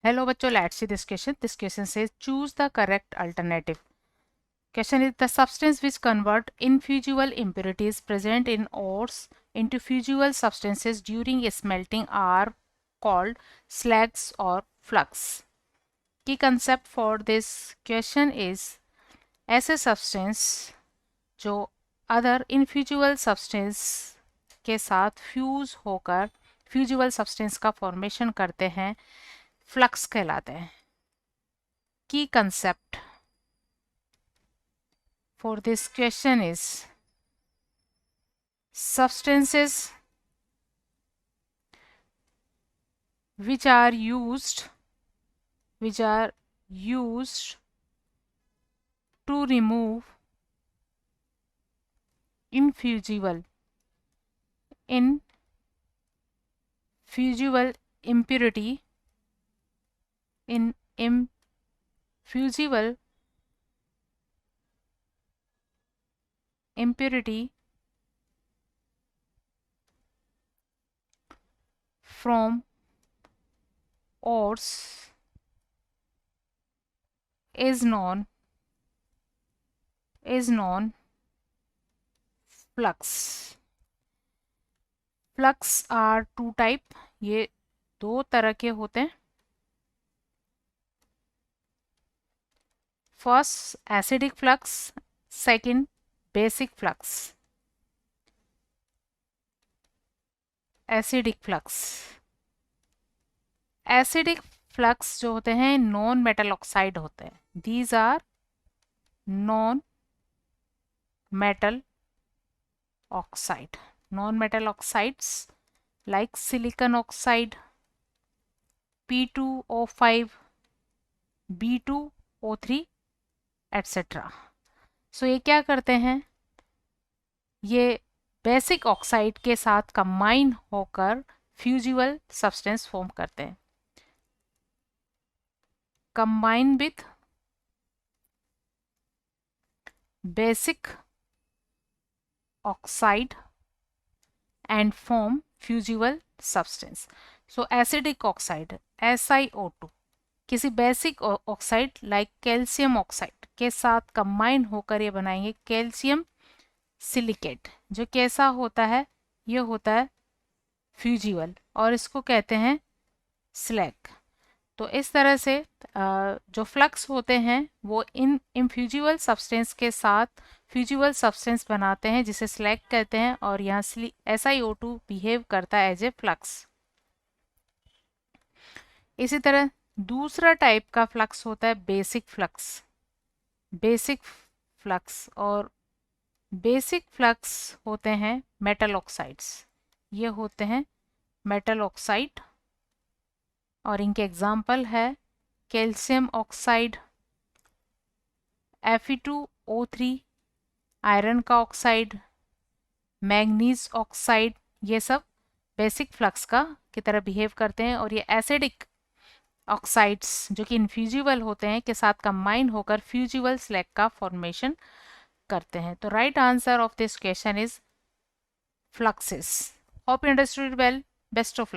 Hello bachcho, let's see this question. This question says choose the correct alternative. Question is the substance which convert infusible impurities present in ores into fusible substances during smelting are called slags or flux. Key concept for this question is ऐसे substance जो other infusible substance के साथ fuse होकर fusible substance का formation करते हैं flux कहलाते हैं. की concept for this question is substances which are used to remove infusible impurity from ores is known flux. Flux are two type. ये दो तरह के होते हैं. First acidic flux, second basic flux. Acidic flux जो होते हैं नॉन मेटल ऑक्साइड होते हैं. These are non metal oxides like silicon oxide, P2O5, B2O3 etcetera. So ये क्या करते हैं, ये बेसिक ऑक्साइड के साथ कंबाइन होकर फ्यूजिबल सब्सटेंस फॉर्म करते हैं. Combine with basic oxide and form fusible substance. So acidic oxide SiO2 किसी basic oxide like calcium oxide के साथ कंबाइन होकर ये बनाएंगे कैल्शियम सिलिकेट, जो कैसा होता है, ये होता है फ्यूजिबल और इसको कहते हैं स्लैग. तो इस तरह से जो फ्लक्स होते हैं वो इन इनफ्यूजिबल सब्सटेंस के साथ फ्यूजिबल सब्सटेंस बनाते हैं जिसे स्लैग कहते हैं और यहाँ SiO2 बिहेव करता है एज ए फ्लक्स. इसी तरह दूसरा टाइप का फ्लक्स होता है बेसिक फ्लक्स और बेसिक फ्लक्स होते हैं मेटल ऑक्साइड्स. ये होते हैं मेटल ऑक्साइड और इनके एग्जाम्पल है कैल्शियम ऑक्साइड, Fe2O3, आयरन का ऑक्साइड, मैग्नीज ऑक्साइड. ये सब बेसिक फ्लक्स की तरह बिहेव करते हैं और ये एसिडिक ऑक्साइड्स जो कि इनफ्यूजिबल होते हैं के साथ कंबाइन होकर फ्यूजिबल स्लैग का फॉर्मेशन करते हैं. तो right answer of this question is fluxes. Hope you understood well. Best of luck.